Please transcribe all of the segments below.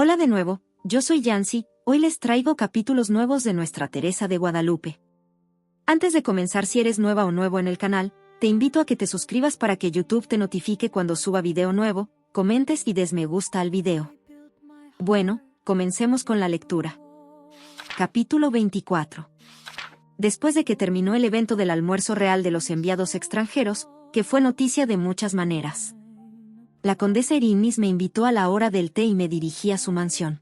Hola de nuevo, yo soy Yancy, hoy les traigo capítulos nuevos de nuestra Teresa de Guadalupe. Antes de comenzar, si eres nueva o nuevo en el canal, te invito a que te suscribas para que YouTube te notifique cuando suba video nuevo, comentes y des me gusta al video. Bueno, comencemos con la lectura. Capítulo 24. Después de que terminó el evento del almuerzo real de los enviados extranjeros, que fue noticia de muchas maneras, la condesa Erinis me invitó a la hora del té y me dirigí a su mansión.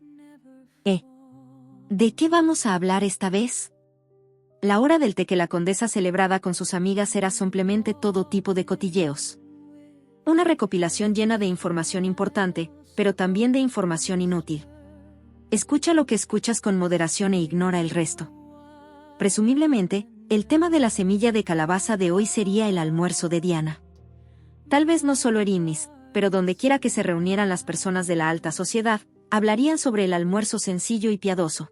¿De qué vamos a hablar esta vez? La hora del té que la condesa celebraba con sus amigas era simplemente todo tipo de cotilleos. Una recopilación llena de información importante, pero también de información inútil. Escucha lo que escuchas con moderación e ignora el resto. Presumiblemente, el tema de la semilla de calabaza de hoy sería el almuerzo de Diana. Tal vez no solo Erinis, pero dondequiera que se reunieran las personas de la alta sociedad, hablarían sobre el almuerzo sencillo y piadoso.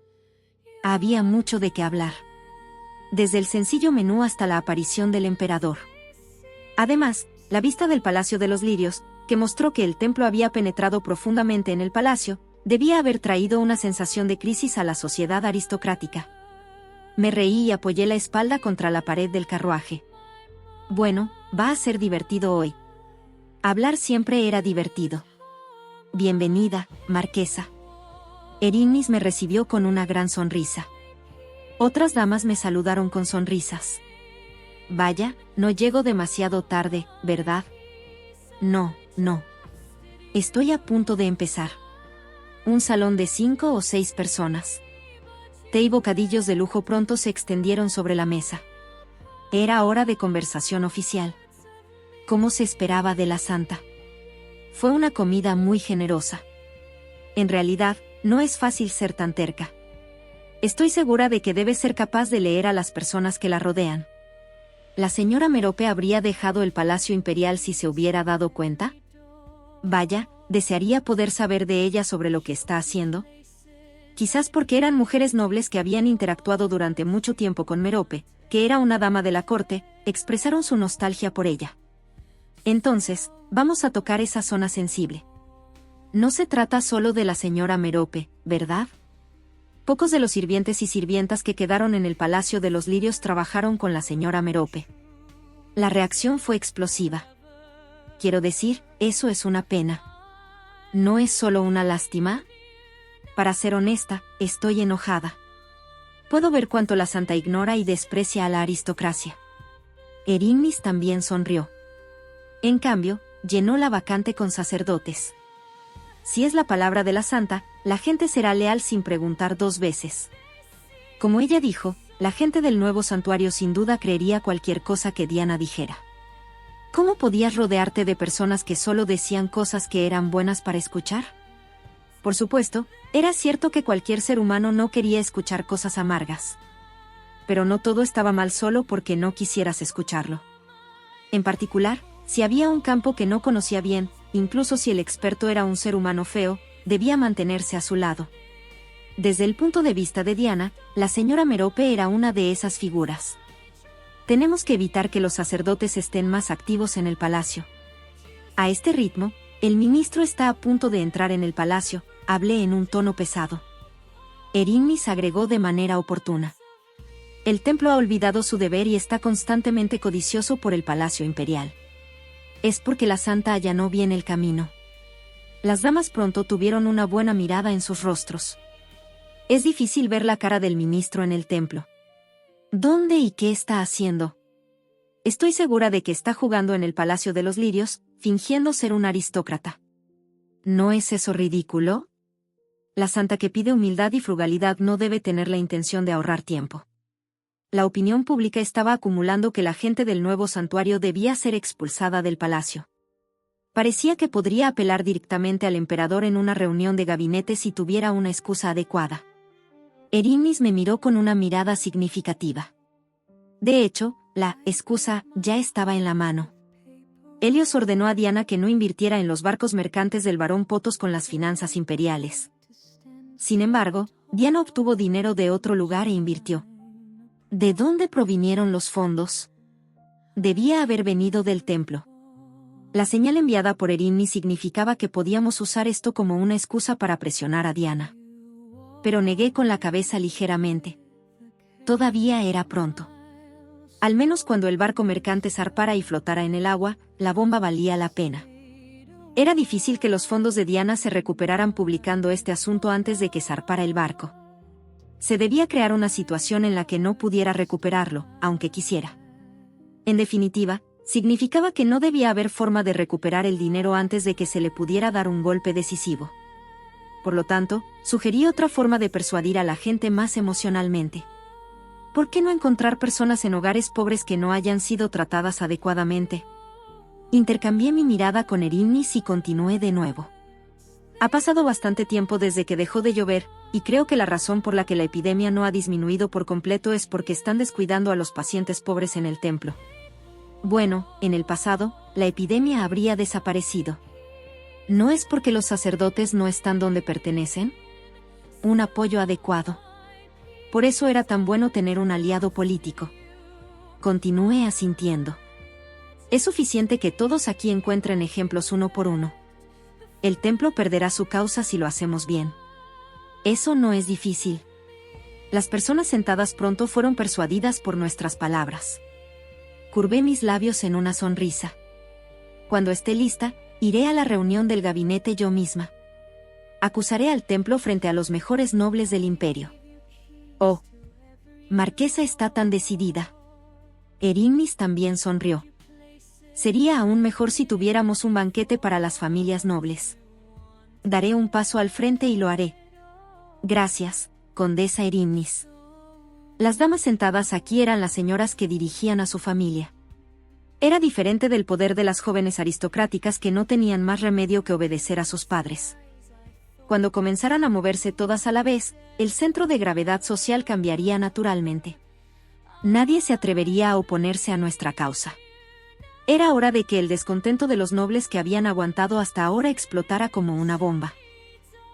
Había mucho de qué hablar. Desde el sencillo menú hasta la aparición del emperador. Además, la vista del Palacio de los Lirios, que mostró que el templo había penetrado profundamente en el palacio, debía haber traído una sensación de crisis a la sociedad aristocrática. Me reí y apoyé la espalda contra la pared del carruaje. Bueno, va a ser divertido hoy. Hablar siempre era divertido. Bienvenida, marquesa. Erinis me recibió con una gran sonrisa. Otras damas me saludaron con sonrisas. Vaya, no llego demasiado tarde, ¿verdad? No. Estoy a punto de empezar. Un salón de 5 o 6 personas. Té y bocadillos de lujo pronto se extendieron sobre la mesa. Era hora de conversación oficial. Como se esperaba de la santa. Fue una comida muy generosa. En realidad, no es fácil ser tan terca. Estoy segura de que debe ser capaz de leer a las personas que la rodean. ¿La señora Merope habría dejado el palacio imperial si se hubiera dado cuenta? Vaya, desearía poder saber de ella sobre lo que está haciendo. Quizás porque eran mujeres nobles que habían interactuado durante mucho tiempo con Merope, que era una dama de la corte, expresaron su nostalgia por ella. Entonces, vamos a tocar esa zona sensible. No se trata solo de la señora Merope, ¿verdad? Pocos de los sirvientes y sirvientas que quedaron en el Palacio de los Lirios trabajaron con la señora Merope. La reacción fue explosiva. Quiero decir, eso es una pena. ¿No es solo una lástima? Para ser honesta, estoy enojada. Puedo ver cuánto la santa ignora y desprecia a la aristocracia. Erinis también sonrió. En cambio, llenó la vacante con sacerdotes. Si es la palabra de la santa, la gente será leal sin preguntar 2 veces. Como ella dijo, la gente del nuevo santuario sin duda creería cualquier cosa que Diana dijera. ¿Cómo podías rodearte de personas que solo decían cosas que eran buenas para escuchar? Por supuesto, era cierto que cualquier ser humano no quería escuchar cosas amargas. Pero no todo estaba mal solo porque no quisieras escucharlo. En particular, si había un campo que no conocía bien, incluso si el experto era un ser humano feo, debía mantenerse a su lado. Desde el punto de vista de Diana, la señora Merope era una de esas figuras. Tenemos que evitar que los sacerdotes estén más activos en el palacio. A este ritmo, el ministro está a punto de entrar en el palacio, hablé en un tono pesado. Erinis agregó de manera oportuna. El templo ha olvidado su deber y está constantemente codicioso por el palacio imperial. Es porque la santa allanó bien el camino. Las damas pronto tuvieron una buena mirada en sus rostros. Es difícil ver la cara del ministro en el templo. ¿Dónde y qué está haciendo? Estoy segura de que está jugando en el Palacio de los Lirios, fingiendo ser un aristócrata. ¿No es eso ridículo? La santa que pide humildad y frugalidad no debe tener la intención de ahorrar tiempo. La opinión pública estaba acumulando que la gente del nuevo santuario debía ser expulsada del palacio. Parecía que podría apelar directamente al emperador en una reunión de gabinete si tuviera una excusa adecuada. Erinis me miró con una mirada significativa. De hecho, la excusa ya estaba en la mano. Helios ordenó a Diana que no invirtiera en los barcos mercantes del barón Potos con las finanzas imperiales. Sin embargo, Diana obtuvo dinero de otro lugar e invirtió. ¿De dónde provinieron los fondos? Debía haber venido del templo. La señal enviada por Erinmi significaba que podíamos usar esto como una excusa para presionar a Diana. Pero negué con la cabeza ligeramente. Todavía era pronto. Al menos cuando el barco mercante zarpara y flotara en el agua, la bomba valía la pena. Era difícil que los fondos de Diana se recuperaran publicando este asunto antes de que zarpara el barco. Se debía crear una situación en la que no pudiera recuperarlo, aunque quisiera. En definitiva, significaba que no debía haber forma de recuperar el dinero antes de que se le pudiera dar un golpe decisivo. Por lo tanto, sugerí otra forma de persuadir a la gente más emocionalmente. ¿Por qué no encontrar personas en hogares pobres que no hayan sido tratadas adecuadamente? Intercambié mi mirada con Erinmis y continué de nuevo. Ha pasado bastante tiempo desde que dejó de llover, y creo que la razón por la que la epidemia no ha disminuido por completo es porque están descuidando a los pacientes pobres en el templo. Bueno, en el pasado, la epidemia habría desaparecido. ¿No es porque los sacerdotes no están donde pertenecen? Un apoyo adecuado. Por eso era tan bueno tener un aliado político. Continué asintiendo. Es suficiente que todos aquí encuentren ejemplos uno por uno. El templo perderá su causa si lo hacemos bien. Eso no es difícil. Las personas sentadas pronto fueron persuadidas por nuestras palabras. Curvé mis labios en una sonrisa. Cuando esté lista, iré a la reunión del gabinete yo misma. Acusaré al templo frente a los mejores nobles del imperio. Oh. Marquesa está tan decidida. Erinmis también sonrió. Sería aún mejor si tuviéramos un banquete para las familias nobles. Daré un paso al frente y lo haré. Gracias, condesa Erinmis. Las damas sentadas aquí eran las señoras que dirigían a su familia. Era diferente del poder de las jóvenes aristocráticas que no tenían más remedio que obedecer a sus padres. Cuando comenzaran a moverse todas a la vez, el centro de gravedad social cambiaría naturalmente. Nadie se atrevería a oponerse a nuestra causa. Era hora de que el descontento de los nobles que habían aguantado hasta ahora explotara como una bomba.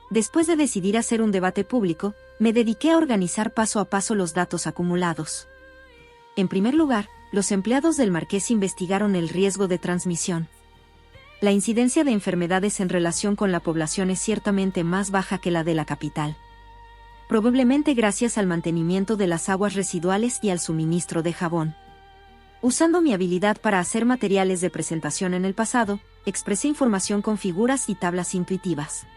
Después de decidir hacer un debate público, me dediqué a organizar paso a paso los datos acumulados. En primer lugar, los empleados del marqués investigaron el riesgo de transmisión. La incidencia de enfermedades en relación con la población es ciertamente más baja que la de la capital. Probablemente gracias al mantenimiento de las aguas residuales y al suministro de jabón. Usando mi habilidad para hacer materiales de presentación en el pasado, expresé información con figuras y tablas intuitivas.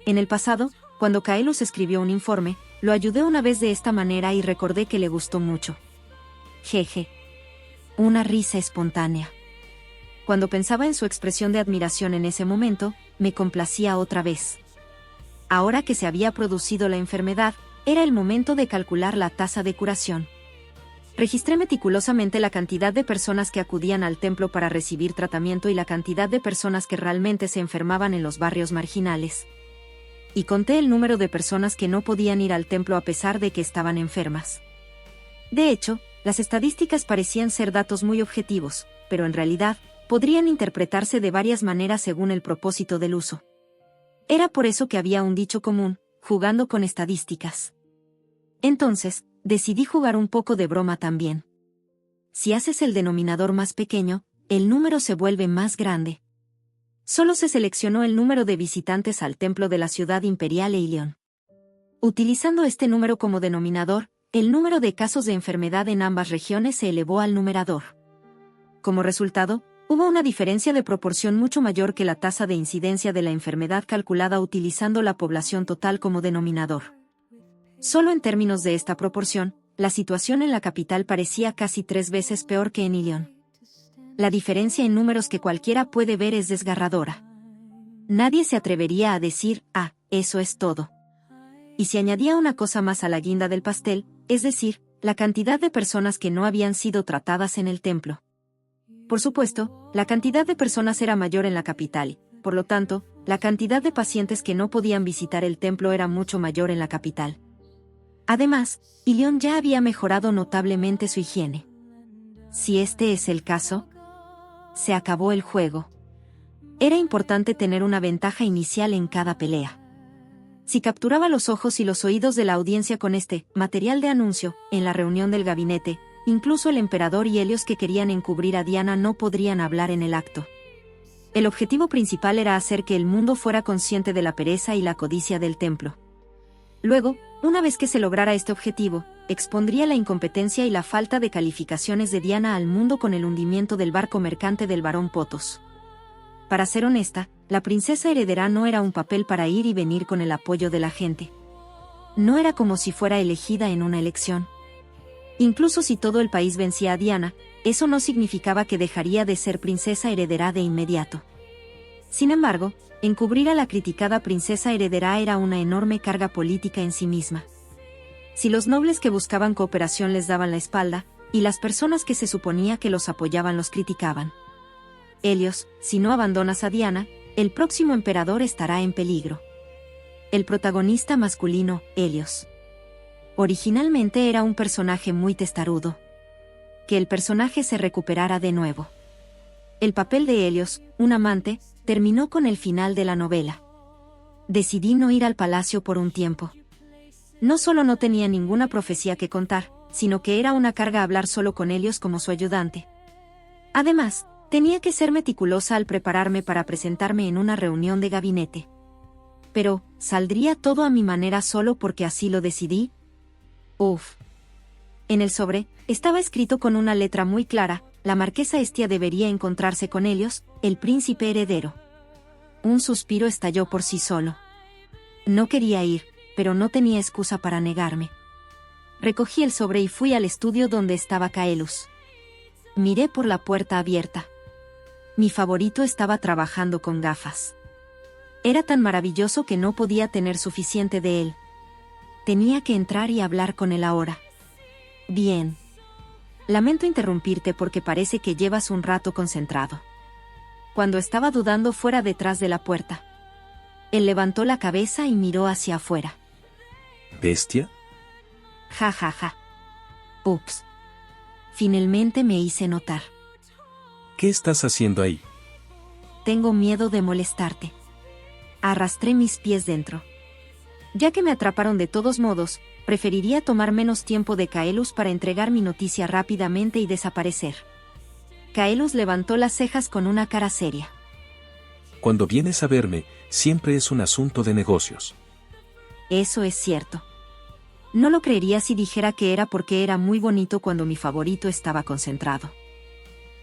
En el pasado, cuando Kaelus escribió un informe, lo ayudé una vez de esta manera y recordé que le gustó mucho. Jeje. Una risa espontánea. Cuando pensaba en su expresión de admiración en ese momento, me complacía otra vez. Ahora que se había producido la enfermedad, era el momento de calcular la tasa de curación. Registré meticulosamente la cantidad de personas que acudían al templo para recibir tratamiento y la cantidad de personas que realmente se enfermaban en los barrios marginales. Y conté el número de personas que no podían ir al templo a pesar de que estaban enfermas. De hecho, las estadísticas parecían ser datos muy objetivos, pero en realidad, podrían interpretarse de varias maneras según el propósito del uso. Era por eso que había un dicho común, jugando con estadísticas. Entonces, decidí jugar un poco de broma también. Si haces el denominador más pequeño, el número se vuelve más grande. Solo se seleccionó el número de visitantes al templo de la ciudad imperial Eilion. Utilizando este número como denominador, el número de casos de enfermedad en ambas regiones se elevó al numerador. Como resultado, hubo una diferencia de proporción mucho mayor que la tasa de incidencia de la enfermedad calculada utilizando la población total como denominador. Solo en términos de esta proporción, la situación en la capital parecía casi 3 veces peor que en Ilion. La diferencia en números que cualquiera puede ver es desgarradora. Nadie se atrevería a decir, eso es todo. Y si añadía una cosa más a la guinda del pastel, es decir, la cantidad de personas que no habían sido tratadas en el templo. Por supuesto, la cantidad de personas era mayor en la capital y, por lo tanto, la cantidad de pacientes que no podían visitar el templo era mucho mayor en la capital. Además, Ilion ya había mejorado notablemente su higiene. Si este es el caso, se acabó el juego. Era importante tener una ventaja inicial en cada pelea. Si capturaba los ojos y los oídos de la audiencia con este material de anuncio, en la reunión del gabinete, incluso el emperador y Helios que querían encubrir a Diana no podrían hablar en el acto. El objetivo principal era hacer que el mundo fuera consciente de la pereza y la codicia del templo. Luego, una vez que se lograra este objetivo, expondría la incompetencia y la falta de calificaciones de Diana al mundo con el hundimiento del barco mercante del barón Potos. Para ser honesta, la princesa heredera no era un papel para ir y venir con el apoyo de la gente. No era como si fuera elegida en una elección. Incluso si todo el país vencía a Diana, eso no significaba que dejaría de ser princesa heredera de inmediato. Sin embargo, encubrir a la criticada princesa heredera era una enorme carga política en sí misma. Si los nobles que buscaban cooperación les daban la espalda, y las personas que se suponía que los apoyaban los criticaban. Helios, si no abandonas a Diana, el próximo emperador estará en peligro. El protagonista masculino, Helios. Originalmente era un personaje muy testarudo. Que el personaje se recuperara de nuevo. El papel de Helios, un amante, terminó con el final de la novela. Decidí no ir al palacio por un tiempo. No solo no tenía ninguna profecía que contar, sino que era una carga hablar solo con Helios como su ayudante. Además, tenía que ser meticulosa al prepararme para presentarme en una reunión de gabinete. Pero, ¿saldría todo a mi manera solo porque así lo decidí? Uf. En el sobre, estaba escrito con una letra muy clara: la marquesa Hestia debería encontrarse con Helios, el príncipe heredero. Un suspiro estalló por sí solo. No quería ir, pero no tenía excusa para negarme. Recogí el sobre y fui al estudio donde estaba Caelus. Miré por la puerta abierta. Mi favorito estaba trabajando con gafas. Era tan maravilloso que no podía tener suficiente de él. Tenía que entrar y hablar con él ahora. Bien. Lamento interrumpirte porque parece que llevas un rato concentrado. Cuando estaba dudando fuera detrás de la puerta. Él levantó la cabeza y miró hacia afuera. ¿Bestia? Ja ja ja. Ups. Finalmente me hice notar. ¿Qué estás haciendo ahí? Tengo miedo de molestarte. Arrastré mis pies dentro. Ya que me atraparon de todos modos, preferiría tomar menos tiempo de Caelus para entregar mi noticia rápidamente y desaparecer. Caelus levantó las cejas con una cara seria. Cuando vienes a verme, siempre es un asunto de negocios. Eso es cierto. No lo creería si dijera que era porque era muy bonito cuando mi favorito estaba concentrado.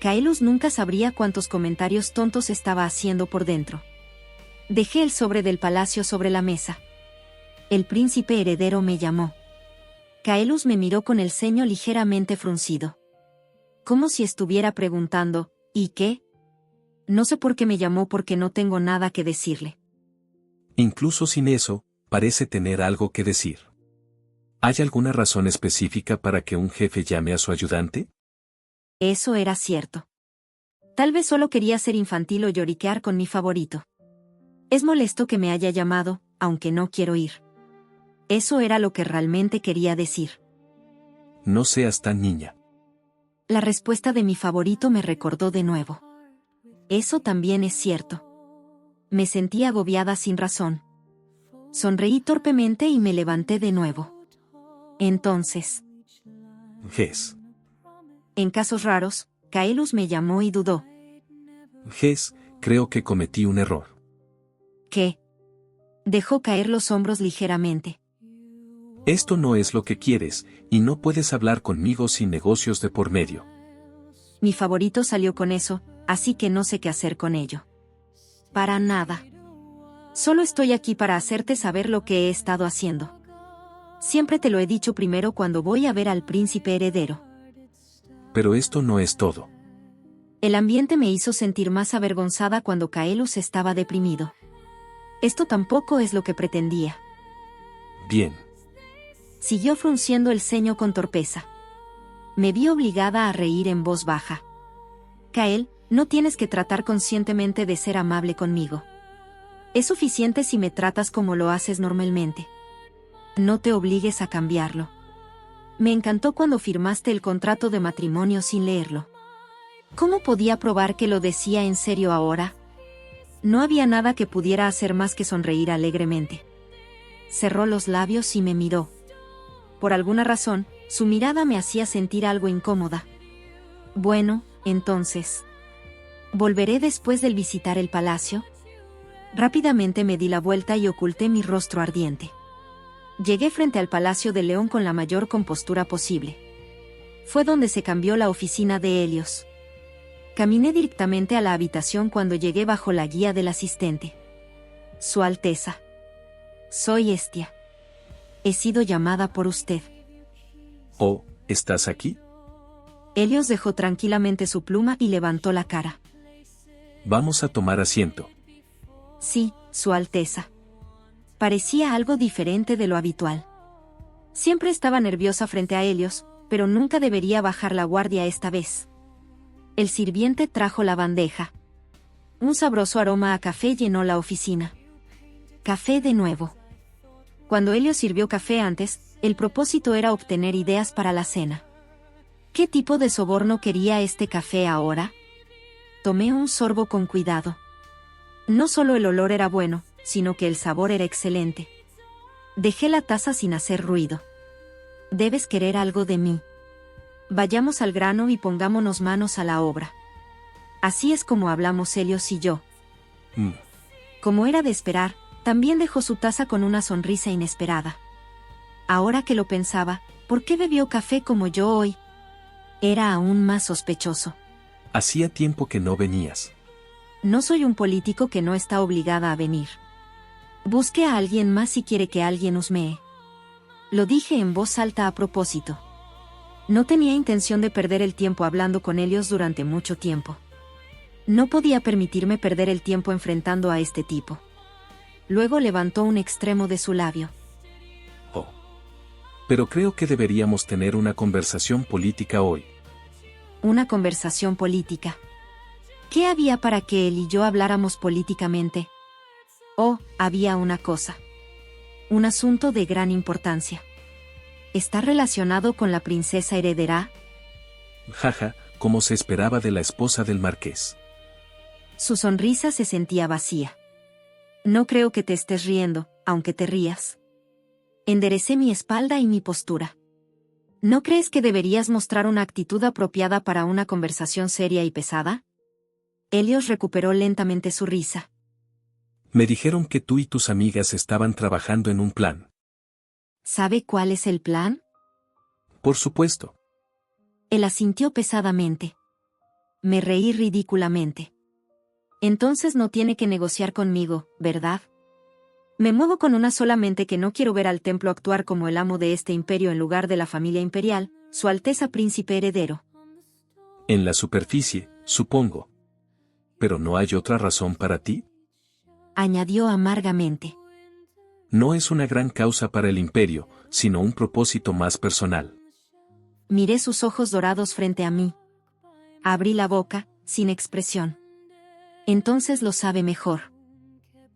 Caelus nunca sabría cuántos comentarios tontos estaba haciendo por dentro. Dejé el sobre del palacio sobre la mesa. El príncipe heredero me llamó. Caelus me miró con el ceño ligeramente fruncido. Como si estuviera preguntando, ¿y qué? No sé por qué me llamó porque no tengo nada que decirle. Incluso sin eso, parece tener algo que decir. ¿Hay alguna razón específica para que un jefe llame a su ayudante? Eso era cierto. Tal vez solo quería ser infantil o lloriquear con mi favorito. Es molesto que me haya llamado, aunque no quiero ir. Eso era lo que realmente quería decir. No seas tan niña. La respuesta de mi favorito me recordó de nuevo. Eso también es cierto. Me sentí agobiada sin razón. Sonreí torpemente y me levanté de nuevo. Entonces. Ges. En casos raros, Caelus me llamó y dudó. Ges, creo que cometí un error. ¿Qué? Dejó caer los hombros ligeramente. Esto no es lo que quieres, y no puedes hablar conmigo sin negocios de por medio. Mi favorito salió con eso, así que no sé qué hacer con ello. Para nada. Solo estoy aquí para hacerte saber lo que he estado haciendo. Siempre te lo he dicho primero cuando voy a ver al príncipe heredero. Pero esto no es todo. El ambiente me hizo sentir más avergonzada cuando Caelus estaba deprimido. Esto tampoco es lo que pretendía. Bien. Siguió frunciendo el ceño con torpeza. Me vi obligada a reír en voz baja. Cael, no tienes que tratar conscientemente de ser amable conmigo. Es suficiente si me tratas como lo haces normalmente. No te obligues a cambiarlo. Me encantó cuando firmaste el contrato de matrimonio sin leerlo. ¿Cómo podía probar que lo decía en serio ahora? No había nada que pudiera hacer más que sonreír alegremente. Cerró los labios y me miró. Por alguna razón, su mirada me hacía sentir algo incómoda. Bueno, entonces. ¿Volveré después del visitar el palacio? Rápidamente me di la vuelta y oculté mi rostro ardiente. Llegué frente al Palacio del León con la mayor compostura posible. Fue donde se cambió la oficina de Helios. Caminé directamente a la habitación cuando llegué bajo la guía del asistente. Su Alteza. Soy Hestia. He sido llamada por usted. Oh, ¿estás aquí? Helios dejó tranquilamente su pluma y levantó la cara. Vamos a tomar asiento. Sí, Su Alteza. Parecía algo diferente de lo habitual. Siempre estaba nerviosa frente a Helios, pero nunca debería bajar la guardia esta vez. El sirviente trajo la bandeja. Un sabroso aroma a café llenó la oficina. Café de nuevo. Cuando Helios sirvió café antes, el propósito era obtener ideas para la cena. ¿Qué tipo de soborno quería este café ahora? Tomé un sorbo con cuidado. No solo el olor era bueno, sino que el sabor era excelente. Dejé la taza sin hacer ruido. Debes querer algo de mí. Vayamos al grano y pongámonos manos a la obra. Así es como hablamos Helios y yo. Como era de esperar, también dejó su taza con una sonrisa inesperada. Ahora que lo pensaba, ¿por qué bebió café como yo hoy? Era aún más sospechoso. Hacía tiempo que no venías. No soy un político que no está obligada a venir. Busque a alguien más si quiere que alguien husmee. Lo dije en voz alta a propósito. No tenía intención de perder el tiempo hablando con Helios durante mucho tiempo. No podía permitirme perder el tiempo enfrentando a este tipo. Luego levantó un extremo de su labio. Oh. Pero creo que deberíamos tener una conversación política hoy. Una conversación política. ¿Qué había para que él y yo habláramos políticamente? Oh, había una cosa. Un asunto de gran importancia. ¿Está relacionado con la princesa heredera? Jaja, como se esperaba de la esposa del marqués. Su sonrisa se sentía vacía. No creo que te estés riendo, aunque te rías. Enderecé mi espalda y mi postura. ¿No crees que deberías mostrar una actitud apropiada para una conversación seria y pesada? Helios recuperó lentamente su risa. Me dijeron que tú y tus amigas estaban trabajando en un plan. ¿Sabe cuál es el plan? Por supuesto. Él asintió pesadamente. Me reí ridículamente. Entonces no tiene que negociar conmigo, ¿verdad? Me muevo con una sola mente que no quiero ver al templo actuar como el amo de este imperio en lugar de la familia imperial, Su Alteza Príncipe Heredero. En la superficie, supongo. ¿Pero no hay otra razón para ti? Añadió amargamente. No es una gran causa para el imperio, sino un propósito más personal. Miré sus ojos dorados frente a mí. Abrí la boca, sin expresión. Entonces lo sabe mejor.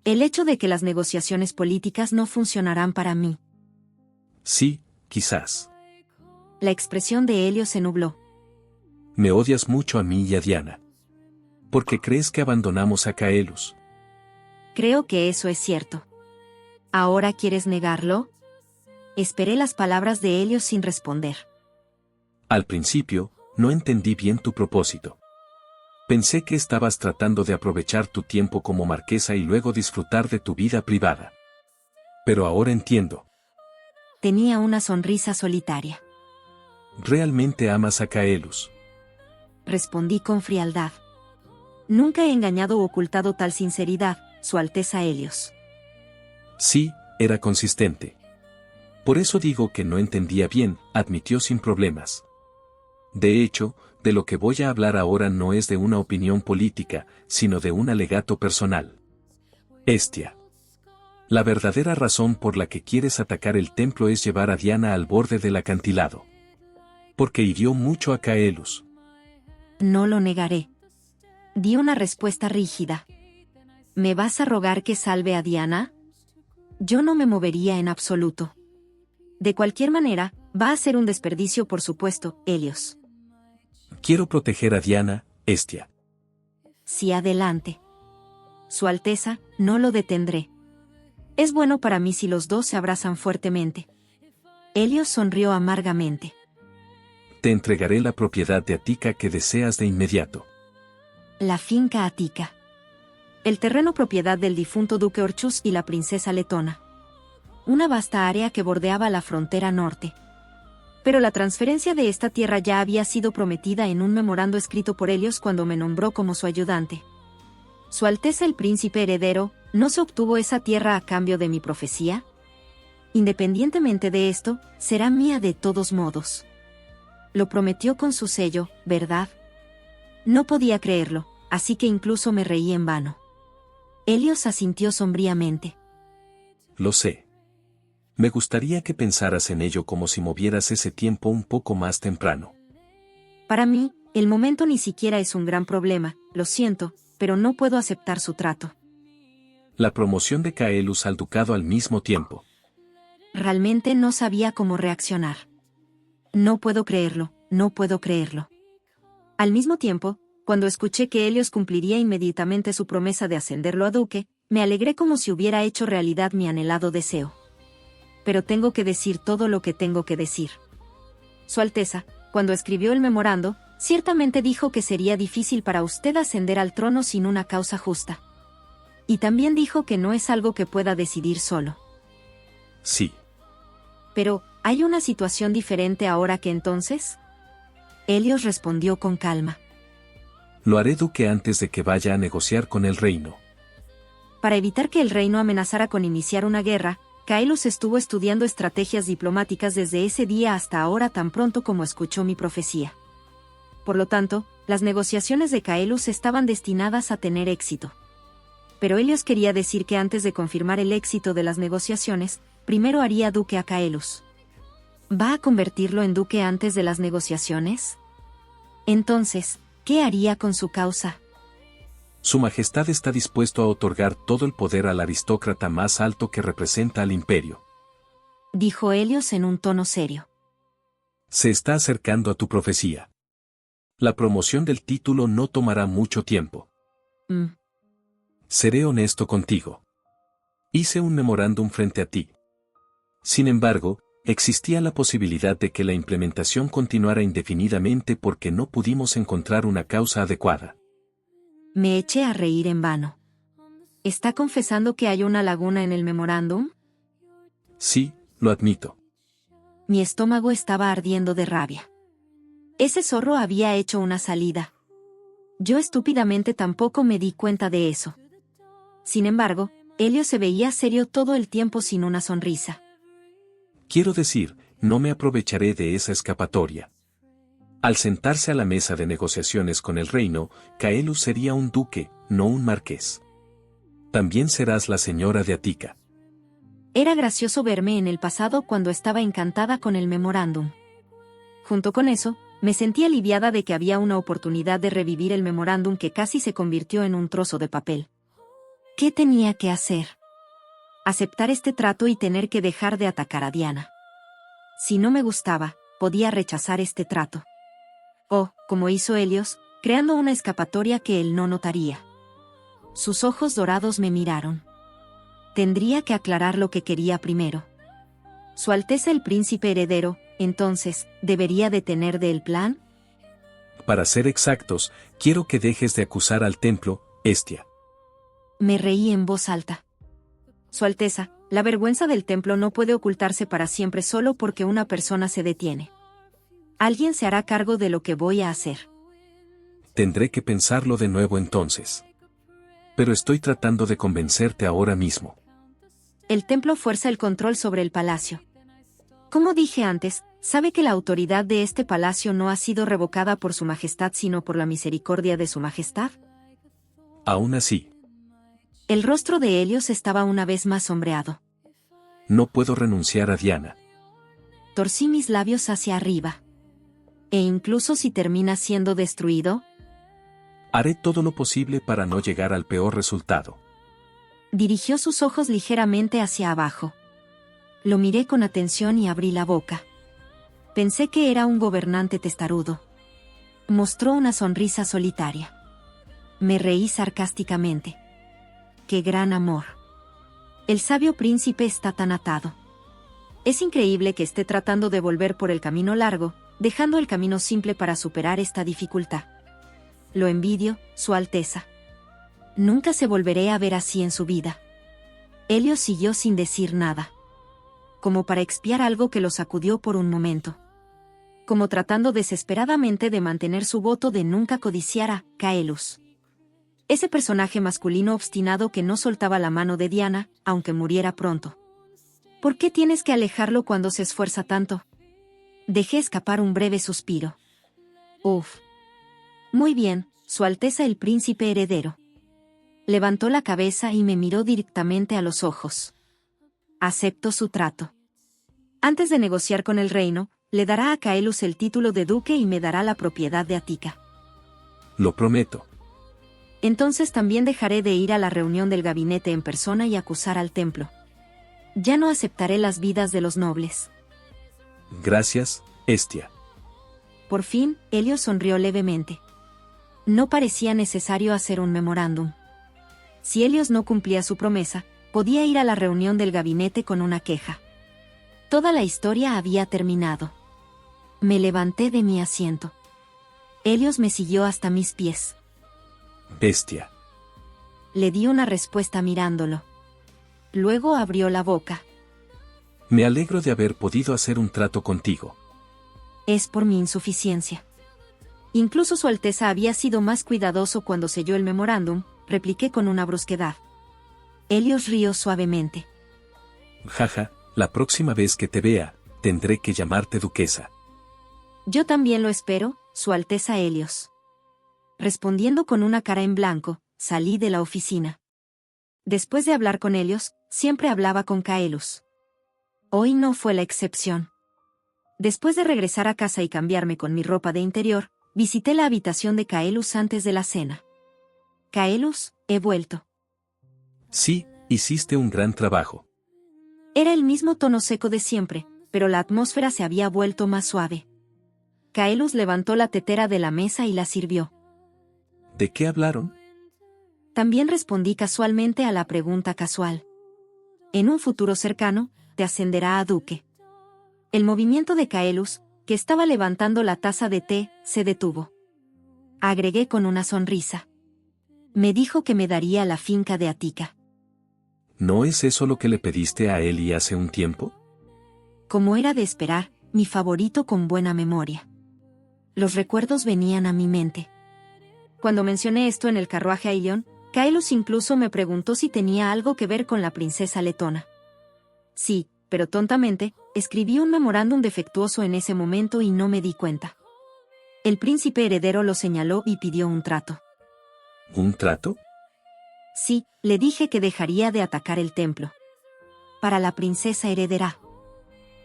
El hecho de que las negociaciones políticas no funcionarán para mí. Sí, quizás. La expresión de Helios se nubló. Me odias mucho a mí y a Diana. ¿Por qué crees que abandonamos a Caelus? Creo que eso es cierto. ¿Ahora quieres negarlo? Esperé las palabras de Helios sin responder. Al principio, no entendí bien tu propósito. Pensé que estabas tratando de aprovechar tu tiempo como marquesa y luego disfrutar de tu vida privada. Pero ahora entiendo. Tenía una sonrisa solitaria. Realmente amas a Caelus. Respondí con frialdad. Nunca he engañado o ocultado tal sinceridad, Su Alteza Helios. Sí, era consistente. Por eso digo que no entendía bien, admitió sin problemas. De hecho, de lo que voy a hablar ahora no es de una opinión política, sino de un alegato personal. Hestia. La verdadera razón por la que quieres atacar el templo es llevar a Diana al borde del acantilado. Porque hirió mucho a Caelus. No lo negaré. Di una respuesta rígida. ¿Me vas a rogar que salve a Diana? Yo no me movería en absoluto. De cualquier manera, va a ser un desperdicio por supuesto, Helios. Quiero proteger a Diana, Hestia. Sí, adelante. Su Alteza, no lo detendré. Es bueno para mí si los dos se abrazan fuertemente. Helios sonrió amargamente. Te entregaré la propiedad de Ática que deseas de inmediato. La finca Atica. El terreno propiedad del difunto duque Orchus y la princesa letona. Una vasta área que bordeaba la frontera norte. Pero la transferencia de esta tierra ya había sido prometida en un memorando escrito por Helios cuando me nombró como su ayudante. Su Alteza el Príncipe Heredero, ¿no se obtuvo esa tierra a cambio de mi profecía? Independientemente de esto, será mía de todos modos. Lo prometió con su sello, ¿verdad? No podía creerlo, así que incluso me reí en vano. Helios asintió sombríamente. Lo sé. Me gustaría que pensaras en ello como si movieras ese tiempo un poco más temprano. Para mí, el momento ni siquiera es un gran problema, lo siento, pero no puedo aceptar su trato. La promoción de Caelus al ducado al mismo tiempo. Realmente no sabía cómo reaccionar. No puedo creerlo, no puedo creerlo. Al mismo tiempo, cuando escuché que Helios cumpliría inmediatamente su promesa de ascenderlo a duque, me alegré como si hubiera hecho realidad mi anhelado deseo. Pero tengo que decir todo lo que tengo que decir. Su Alteza, cuando escribió el memorando, ciertamente dijo que sería difícil para usted ascender al trono sin una causa justa. Y también dijo que no es algo que pueda decidir solo. Sí. Pero, ¿hay una situación diferente ahora que entonces? Helios respondió con calma. Lo haré duque antes de que vaya a negociar con el reino. Para evitar que el reino amenazara con iniciar una guerra, Caelus estuvo estudiando estrategias diplomáticas desde ese día hasta ahora tan pronto como escuchó mi profecía. Por lo tanto, las negociaciones de Caelus estaban destinadas a tener éxito. Pero Helios quería decir que antes de confirmar el éxito de las negociaciones, primero haría duque a Caelus. ¿Va a convertirlo en duque antes de las negociaciones? Entonces, ¿qué haría con su causa? Su Majestad está dispuesto a otorgar todo el poder al aristócrata más alto que representa al imperio. Dijo Helios en un tono serio. Se está acercando a tu profecía. La promoción del título no tomará mucho tiempo. Seré honesto contigo. Hice un memorándum frente a ti. Sin embargo, existía la posibilidad de que la implementación continuara indefinidamente porque no pudimos encontrar una causa adecuada. Me eché a reír en vano. ¿Está confesando que hay una laguna en el memorándum? Sí, lo admito. Mi estómago estaba ardiendo de rabia. Ese zorro había hecho una salida. Yo estúpidamente tampoco me di cuenta de eso. Sin embargo, Helios se veía serio todo el tiempo sin una sonrisa. Quiero decir, no me aprovecharé de esa escapatoria. Al sentarse a la mesa de negociaciones con el reino, Caelus sería un duque, no un marqués. También serás la señora de Atica. Era gracioso verme en el pasado cuando estaba encantada con el memorándum. Junto con eso, me sentí aliviada de que había una oportunidad de revivir el memorándum que casi se convirtió en un trozo de papel. ¿Qué tenía que hacer? Aceptar este trato y tener que dejar de atacar a Diana. Si no me gustaba, podía rechazar este trato. O, como hizo Helios, creando una escapatoria que él no notaría. Sus ojos dorados me miraron. Tendría que aclarar lo que quería primero. Su Alteza el Príncipe Heredero, entonces, ¿debería detener del plan? Para ser exactos, quiero que dejes de acusar al templo, Hestia. Me reí en voz alta. Su Alteza, la vergüenza del templo no puede ocultarse para siempre solo porque una persona se detiene. Alguien se hará cargo de lo que voy a hacer. Tendré que pensarlo de nuevo entonces. Pero estoy tratando de convencerte ahora mismo. El templo fuerza el control sobre el palacio. Como dije antes, sabe que la autoridad de este palacio no ha sido revocada por su majestad sino por la misericordia de su majestad. Aún así. El rostro de Helios estaba una vez más sombreado. No puedo renunciar a Diana. Torcí mis labios hacia arriba. ¿E incluso si termina siendo destruido? Haré todo lo posible para no llegar al peor resultado. Dirigió sus ojos ligeramente hacia abajo. Lo miré con atención y abrí la boca. Pensé que era un gobernante testarudo. Mostró una sonrisa solitaria. Me reí sarcásticamente. ¡Qué gran amor! El sabio príncipe está tan atado. Es increíble que esté tratando de volver por el camino largo, dejando el camino simple para superar esta dificultad. lo envidio, Su Alteza. Nunca se volveré a ver así en su vida. Helios siguió sin decir nada. Como para expiar algo que lo sacudió por un momento. Como tratando desesperadamente de mantener su voto de nunca codiciar a Caelus. Ese personaje masculino obstinado que no soltaba la mano de Diana, aunque muriera pronto. ¿Por qué tienes que alejarlo cuando se esfuerza tanto? Dejé escapar un breve suspiro. Uf. Muy bien, Su Alteza el Príncipe Heredero. Levantó la cabeza y me miró directamente a los ojos. Acepto su trato. Antes de negociar con el reino, le dará a Caelus el título de duque y me dará la propiedad de Ática. Lo prometo. Entonces también dejaré de ir a la reunión del gabinete en persona y acusar al templo. Ya no aceptaré las vidas de los nobles. Gracias, Hestia. Por fin, Helios sonrió levemente. No parecía necesario hacer un memorándum. Si Helios no cumplía su promesa, podía ir a la reunión del gabinete con una queja. Toda la historia había terminado. Me levanté de mi asiento. Helios me siguió hasta mis pies. Bestia. Le di una respuesta mirándolo. Luego abrió la boca. Me alegro de haber podido hacer un trato contigo. Es por mi insuficiencia. Incluso Su Alteza había sido más cuidadoso cuando selló el memorándum, repliqué con una brusquedad. Helios rió suavemente. Jaja, la próxima vez que te vea, tendré que llamarte duquesa. Yo también lo espero, Su Alteza Helios. Respondiendo con una cara en blanco, salí de la oficina. Después de hablar con Helios, siempre hablaba con Caelus. Hoy no fue la excepción. Después de regresar a casa y cambiarme con mi ropa de interior, visité la habitación de Caelus antes de la cena. Caelus, he vuelto. Sí, hiciste un gran trabajo. Era el mismo tono seco de siempre, pero la atmósfera se había vuelto más suave. Caelus levantó la tetera de la mesa y la sirvió. ¿De qué hablaron? También respondí casualmente a la pregunta casual. En un futuro cercano, te ascenderá a duque. El movimiento de Caelus, que estaba levantando la taza de té, se detuvo. Agregué con una sonrisa. Me dijo que me daría la finca de Ática. ¿No es eso lo que le pediste a Eli hace un tiempo? Como era de esperar, mi favorito con buena memoria. Los recuerdos venían a mi mente. Cuando mencioné esto en el carruaje a Ilion, Caelus incluso me preguntó si tenía algo que ver con la princesa letona. Sí, pero tontamente, escribí un memorándum defectuoso en ese momento y no me di cuenta. El príncipe heredero lo señaló y pidió un trato. ¿Un trato? Sí, le dije que dejaría de atacar el templo. Para la princesa heredera.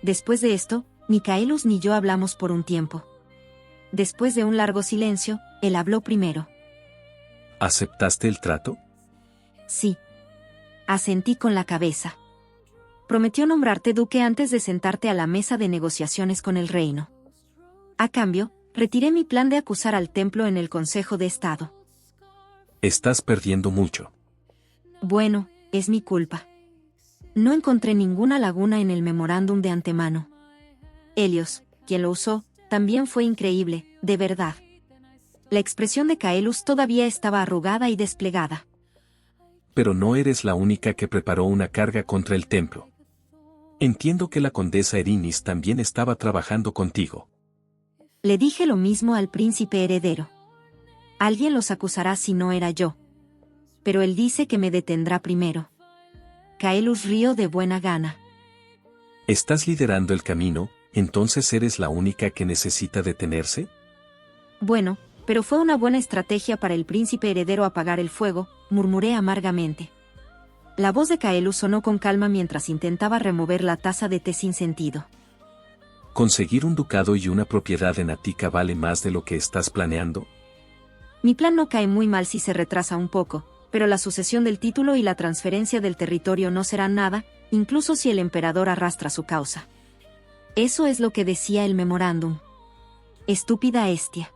Después de esto, ni Caelus ni yo hablamos por un tiempo. Después de un largo silencio, él habló primero. ¿Aceptaste el trato? Sí. Asentí con la cabeza. Prometió nombrarte duque antes de sentarte a la mesa de negociaciones con el reino. A cambio, retiré mi plan de acusar al templo en el Consejo de Estado. Estás perdiendo mucho. Bueno, es mi culpa. No encontré ninguna laguna en el memorándum de antemano. Helios, quien lo usó, también fue increíble, de verdad. La expresión de Caelus todavía estaba arrugada y desplegada. Pero no eres la única que preparó una carga contra el templo. Entiendo que la condesa Erinis también estaba trabajando contigo. Le dije lo mismo al príncipe heredero. Alguien los acusará si no era yo. Pero él dice que me detendrá primero. Caelus rió de buena gana. ¿Estás liderando el camino, entonces eres la única que necesita detenerse? Bueno, pero fue una buena estrategia para el príncipe heredero apagar el fuego, murmuré amargamente. La voz de Caelus sonó con calma mientras intentaba remover la taza de té sin sentido. ¿Conseguir un ducado y una propiedad en Ática vale más de lo que estás planeando? Mi plan no cae muy mal si se retrasa un poco, pero la sucesión del título y la transferencia del territorio no serán nada, incluso si el emperador arrastra su causa. Eso es lo que decía el memorándum. Estúpida Hestia.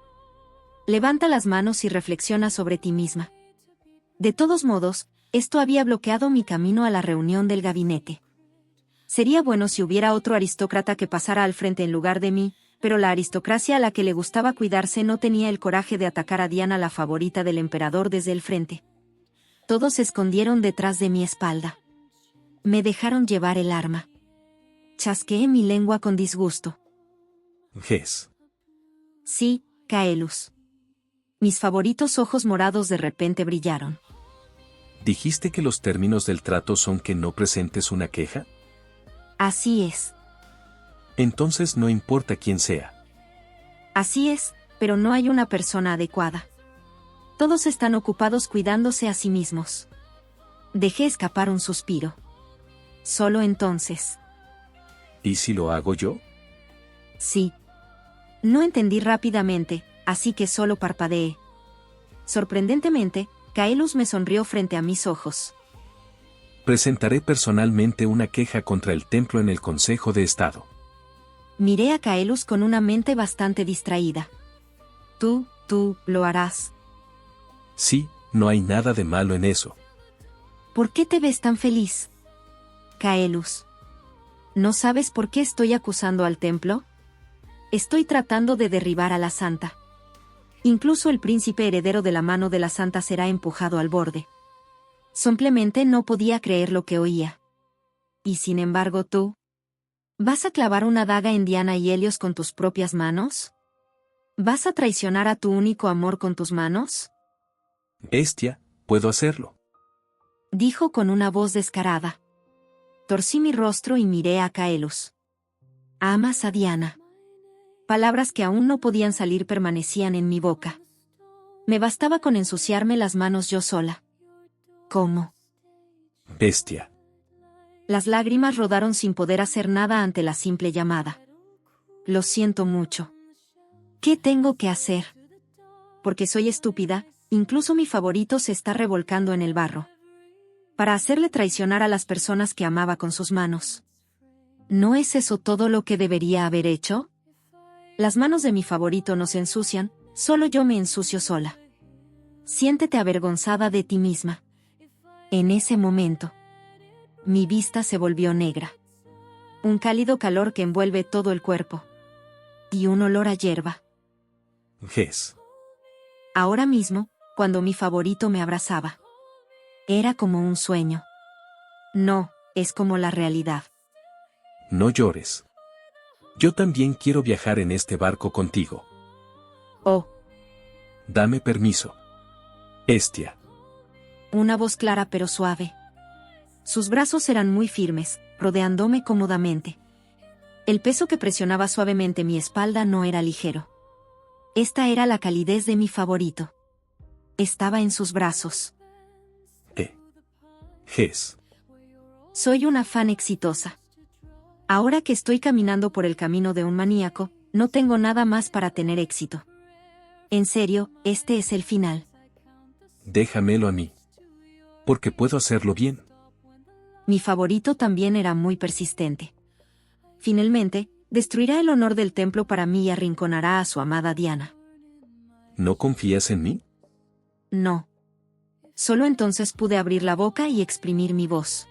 Levanta las manos y reflexiona sobre ti misma. De todos modos, esto había bloqueado mi camino a la reunión del gabinete. Sería bueno si hubiera otro aristócrata que pasara al frente en lugar de mí, pero la aristocracia a la que le gustaba cuidarse no tenía el coraje de atacar a Diana, la favorita del emperador, desde el frente. Todos se escondieron detrás de mi espalda. Me dejaron llevar el arma. Chasqueé mi lengua con disgusto. Ges. Sí, Caelus. Mis favoritos ojos morados de repente brillaron. ¿Dijiste que los términos del trato son que no presentes una queja? Así es. Entonces no importa quién sea. Así es, pero no hay una persona adecuada. Todos están ocupados cuidándose a sí mismos. Dejé escapar un suspiro. Solo entonces. ¿Y si lo hago yo? Sí. No entendí rápidamente, así que solo parpadeé. Sorprendentemente, Caelus me sonrió frente a mis ojos. Presentaré personalmente una queja contra el templo en el Consejo de Estado. Miré a Caelus con una mente bastante distraída. Tú, lo harás. Sí, no hay nada de malo en eso. ¿Por qué te ves tan feliz? Caelus. ¿No sabes por qué estoy acusando al templo? Estoy tratando de derribar a la santa. Incluso el príncipe heredero de la mano de la santa será empujado al borde. Simplemente no podía creer lo que oía. Y sin embargo tú... ¿Vas a clavar una daga en Diana y Helios con tus propias manos? ¿Vas a traicionar a tu único amor con tus manos? Hestia, puedo hacerlo. Dijo con una voz descarada. Torcí mi rostro y miré a Caelus. ¿Amas a Diana? Palabras que aún no podían salir permanecían en mi boca. Me bastaba con ensuciarme las manos yo sola. ¿Cómo? Bestia. Las lágrimas rodaron sin poder hacer nada ante la simple llamada. Lo siento mucho. ¿Qué tengo que hacer? Porque soy estúpida, incluso mi favorito se está revolcando en el barro. Para hacerle traicionar a las personas que amaba con sus manos. ¿No es eso todo lo que debería haber hecho? Las manos de mi favorito no se ensucian, solo yo me ensucio sola. Siéntete avergonzada de ti misma. En ese momento, mi vista se volvió negra. Un cálido calor que envuelve todo el cuerpo. Y un olor a hierba. Ges. Ahora mismo, cuando mi favorito me abrazaba. Era como un sueño. No, es como la realidad. No llores. Yo también quiero viajar en este barco contigo. Oh. Dame permiso. Hestia. Una voz clara pero suave. Sus brazos eran muy firmes, rodeándome cómodamente. El peso que presionaba suavemente mi espalda no era ligero. Esta era la calidez de mi favorito. Estaba en sus brazos. Ges. Soy una fan exitosa. Ahora que estoy caminando por el camino de un maníaco, no tengo nada más para tener éxito. En serio, este es el final. Déjamelo a mí. Porque puedo hacerlo bien. Mi favorito también era muy persistente. Finalmente, destruirá el honor del templo para mí y arrinconará a su amada Diana. ¿No confías en mí? No. Solo entonces pude abrir la boca y exprimir mi voz.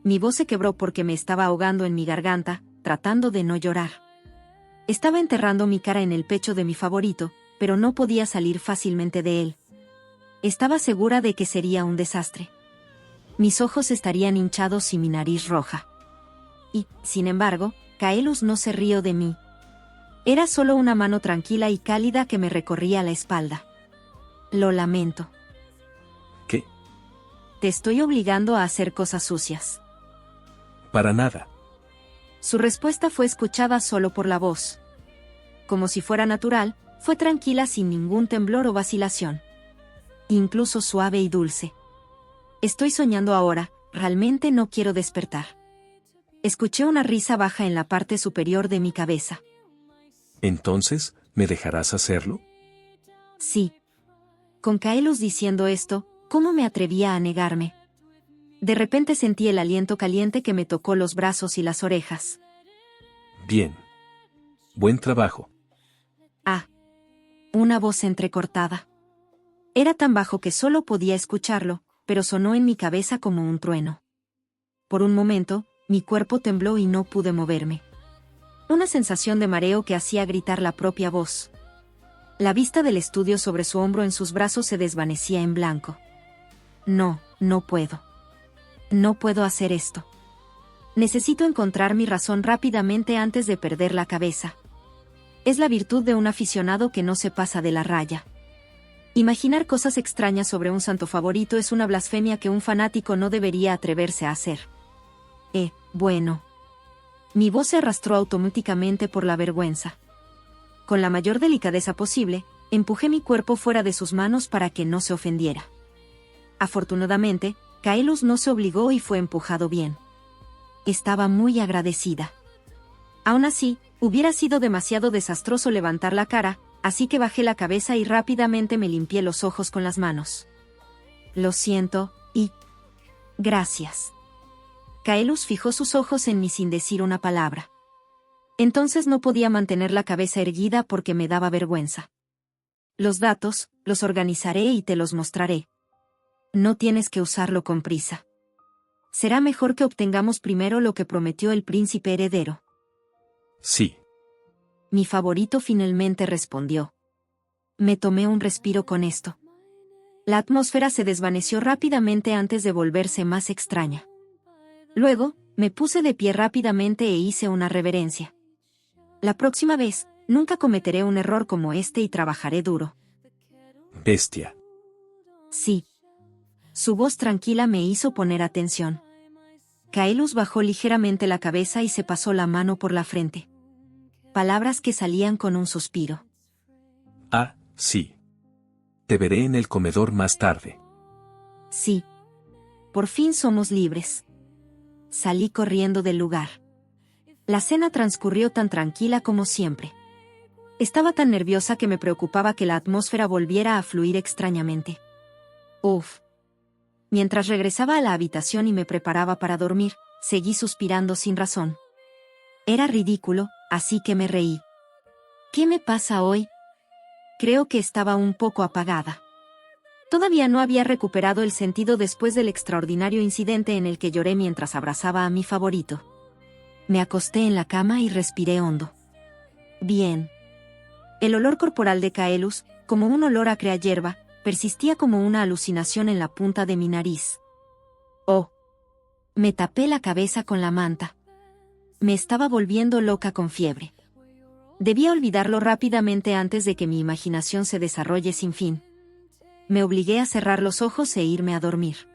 Mi voz se quebró porque me estaba ahogando en mi garganta, tratando de no llorar. Estaba enterrando mi cara en el pecho de mi favorito, pero no podía salir fácilmente de él. Estaba segura de que sería un desastre. Mis ojos estarían hinchados y mi nariz roja. Y, sin embargo, Caelus no se rió de mí. Era solo una mano tranquila y cálida que me recorría la espalda. Lo lamento. ¿Qué? Te estoy obligando a hacer cosas sucias. Para nada. Su respuesta fue escuchada solo por la voz. Como si fuera natural, fue tranquila sin ningún temblor o vacilación. Incluso suave y dulce. Estoy soñando ahora, realmente no quiero despertar. Escuché una risa baja en la parte superior de mi cabeza. ¿Entonces, me dejarás hacerlo? Sí. Con Caelus diciendo esto, ¿cómo me atrevía a negarme? De repente sentí el aliento caliente que me tocó los brazos y las orejas. Bien. Buen trabajo. Ah. Una voz entrecortada. Era tan bajo que solo podía escucharlo, pero sonó en mi cabeza como un trueno. Por un momento, mi cuerpo tembló y no pude moverme. Una sensación de mareo que hacía gritar la propia voz. La vista del estudio sobre su hombro en sus brazos se desvanecía en blanco. No, no puedo. No puedo hacer esto. Necesito encontrar mi razón rápidamente antes de perder la cabeza. Es la virtud de un aficionado que no se pasa de la raya. Imaginar cosas extrañas sobre un santo favorito es una blasfemia que un fanático no debería atreverse a hacer. Bueno. Mi voz se arrastró automáticamente por la vergüenza. Con la mayor delicadeza posible, empujé mi cuerpo fuera de sus manos para que no se ofendiera. Afortunadamente, Kaelus no se obligó y fue empujado bien. Estaba muy agradecida. Aún así, hubiera sido demasiado desastroso levantar la cara, así que bajé la cabeza y rápidamente me limpié los ojos con las manos. Lo siento, y... gracias. Kaelus fijó sus ojos en mí sin decir una palabra. Entonces no podía mantener la cabeza erguida porque me daba vergüenza. Los datos, los organizaré y te los mostraré. No tienes que usarlo con prisa. Será mejor que obtengamos primero lo que prometió el príncipe heredero. Sí. Mi favorito finalmente respondió. Me tomé un respiro con esto. La atmósfera se desvaneció rápidamente antes de volverse más extraña. Luego, me puse de pie rápidamente e hice una reverencia. La próxima vez, nunca cometeré un error como este y trabajaré duro. Bestia. Sí. Su voz tranquila me hizo poner atención. Kaelus bajó ligeramente la cabeza y se pasó la mano por la frente. Palabras que salían con un suspiro. Ah, sí. Te veré en el comedor más tarde. Sí. Por fin somos libres. Salí corriendo del lugar. La cena transcurrió tan tranquila como siempre. Estaba tan nerviosa que me preocupaba que la atmósfera volviera a fluir extrañamente. Uf. Mientras regresaba a la habitación y me preparaba para dormir, seguí suspirando sin razón. Era ridículo, así que me reí. ¿Qué me pasa hoy? Creo que estaba un poco apagada. Todavía no había recuperado el sentido después del extraordinario incidente en el que lloré mientras abrazaba a mi favorito. Me acosté en la cama y respiré hondo. Bien. El olor corporal de Kaelus, como un olor a acre a hierba, persistía como una alucinación en la punta de mi nariz. Oh. Me tapé la cabeza con la manta. Me estaba volviendo loca con fiebre. Debía olvidarlo rápidamente antes de que mi imaginación se desarrolle sin fin. Me obligué a cerrar los ojos e irme a dormir.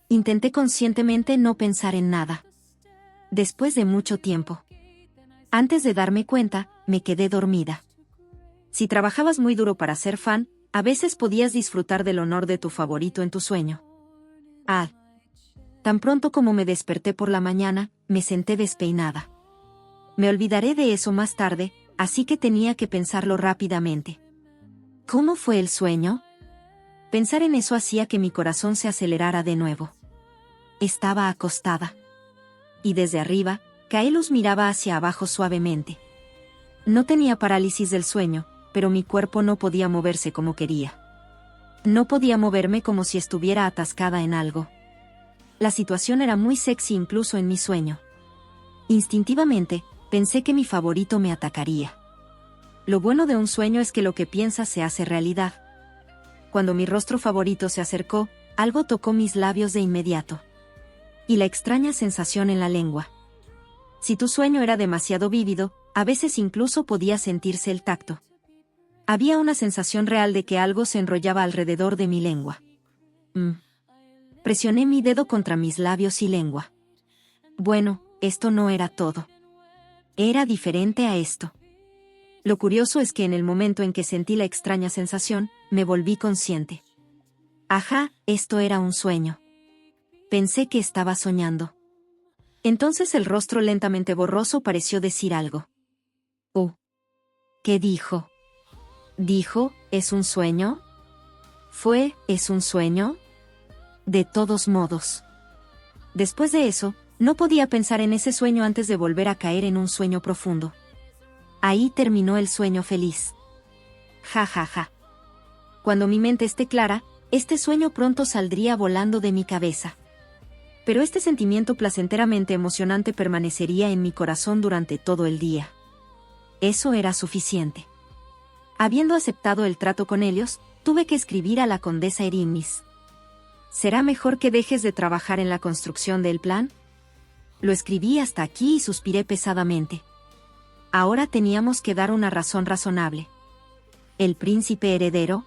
Intenté conscientemente no pensar en nada. Después de mucho tiempo. Antes de darme cuenta, me quedé dormida. Si trabajabas muy duro para ser fan, a veces podías disfrutar del honor de tu favorito en tu sueño. Ah. Tan pronto como me desperté por la mañana, me senté despeinada. Me olvidaré de eso más tarde, así que tenía que pensarlo rápidamente. ¿Cómo fue el sueño? Pensar en eso hacía que mi corazón se acelerara de nuevo. Estaba acostada. Y desde arriba, Kaelus miraba hacia abajo suavemente. No tenía parálisis del sueño, pero mi cuerpo no podía moverse como quería. No podía moverme como si estuviera atascada en algo. La situación era muy sexy incluso en mi sueño. Instintivamente, pensé que mi favorito me atacaría. Lo bueno de un sueño es que lo que piensas se hace realidad. Cuando mi rostro favorito se acercó, algo tocó mis labios de inmediato. Y la extraña sensación en la lengua. Si tu sueño era demasiado vívido, a veces incluso podía sentirse el tacto. Había una sensación real de que algo se enrollaba alrededor de mi lengua. Presioné mi dedo contra mis labios y lengua. Bueno, esto no era todo. Era diferente a esto. Lo curioso es que en el momento en que sentí la extraña sensación, me volví consciente. Ajá, esto era un sueño. Pensé que estaba soñando. Entonces el rostro lentamente borroso pareció decir algo. ¿Qué dijo? ¿Dijo, es un sueño? ¿Es un sueño? De todos modos. Después de eso, no podía pensar en ese sueño antes de volver a caer en un sueño profundo. Ahí terminó el sueño feliz. Ja ja ja. Cuando mi mente esté clara, este sueño pronto saldría volando de mi cabeza. Pero este sentimiento placenteramente emocionante permanecería en mi corazón durante todo el día. Eso era suficiente. Habiendo aceptado el trato con Helios, tuve que escribir a la condesa Erinmis. ¿Será mejor que dejes de trabajar en la construcción del plan? Lo escribí hasta aquí y suspiré pesadamente. Ahora teníamos que dar una razón razonable. ¿El príncipe heredero?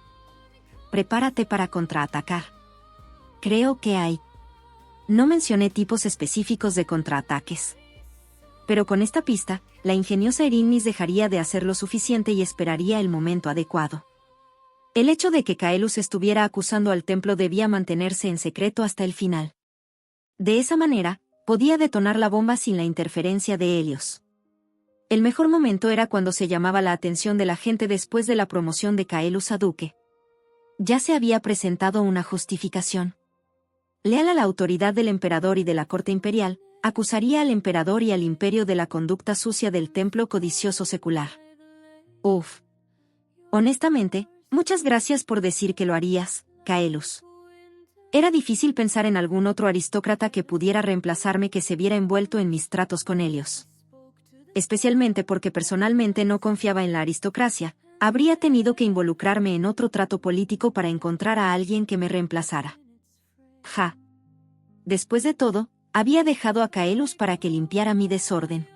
Prepárate para contraatacar. Creo que hay. No mencioné tipos específicos de contraataques. Pero con esta pista, la ingeniosa Erinmis dejaría de hacer lo suficiente y esperaría el momento adecuado. El hecho de que Caelus estuviera acusando al templo debía mantenerse en secreto hasta el final. De esa manera, podía detonar la bomba sin la interferencia de Helios. El mejor momento era cuando se llamaba la atención de la gente después de la promoción de Caelus a duque. Ya se había presentado una justificación. Leal a la autoridad del emperador y de la corte imperial, acusaría al emperador y al imperio de la conducta sucia del templo codicioso secular. Uf. Honestamente, muchas gracias por decir que lo harías, Caelus. Era difícil pensar en algún otro aristócrata que pudiera reemplazarme que se viera envuelto en mis tratos con Helios. Especialmente porque personalmente no confiaba en la aristocracia, habría tenido que involucrarme en otro trato político para encontrar a alguien que me reemplazara. Ja. Después de todo, había dejado a Caelus para que limpiara mi desorden.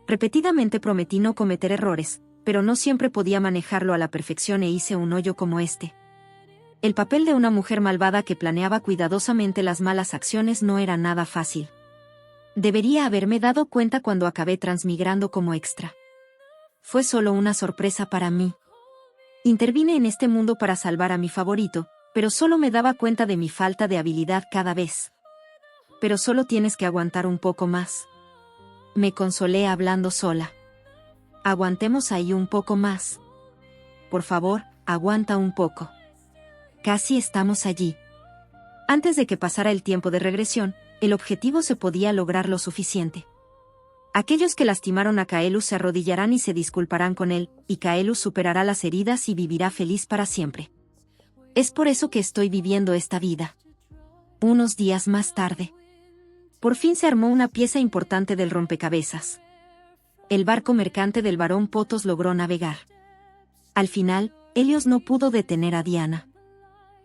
Repetidamente prometí no cometer errores, pero no siempre podía manejarlo a la perfección e hice un hoyo como este. El papel de una mujer malvada que planeaba cuidadosamente las malas acciones no era nada fácil. Debería haberme dado cuenta cuando acabé transmigrando como extra. Fue solo una sorpresa para mí. Intervine en este mundo para salvar a mi favorito, pero solo me daba cuenta de mi falta de habilidad cada vez. Pero solo tienes que aguantar un poco más. Me consolé hablando sola. Aguantemos ahí un poco más. Por favor, aguanta un poco. Casi estamos allí. Antes de que pasara el tiempo de regresión, el objetivo se podía lograr lo suficiente. Aquellos que lastimaron a Caelus se arrodillarán y se disculparán con él, y Caelus superará las heridas y vivirá feliz para siempre. Es por eso que estoy viviendo esta vida. Unos días más tarde. Por fin se armó una pieza importante del rompecabezas. El barco mercante del barón Potos logró navegar. Al final, Helios no pudo detener a Diana.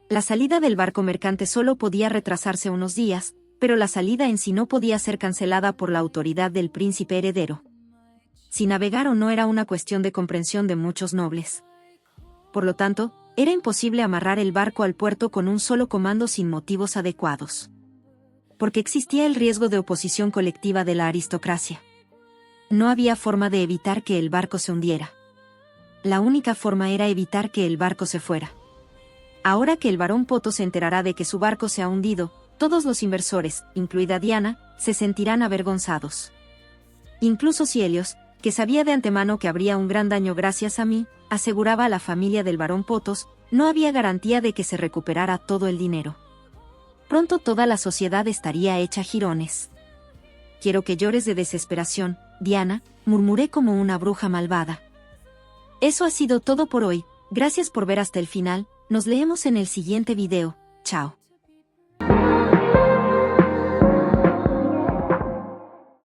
La salida del barco mercante solo podía retrasarse unos días, pero la salida en sí no podía ser cancelada por la autoridad del príncipe heredero. Si navegar o no era una cuestión de comprensión de muchos nobles. Por lo tanto, era imposible amarrar el barco al puerto con un solo comando sin motivos adecuados. Porque existía el riesgo de oposición colectiva de la aristocracia. No había forma de evitar que el barco se hundiera. La única forma era evitar que el barco se fuera. Ahora que el barón Poto se enterará de que su barco se ha hundido, todos los inversores, incluida Diana, se sentirán avergonzados. Incluso si Helios, que sabía de antemano que habría un gran daño gracias a mí, aseguraba a la familia del barón Potos, no había garantía de que se recuperara todo el dinero. Pronto toda la sociedad estaría hecha jirones. Quiero que llores de desesperación, Diana, murmuré como una bruja malvada. Eso ha sido todo por hoy, gracias por ver hasta el final, nos leemos en el siguiente video, chao.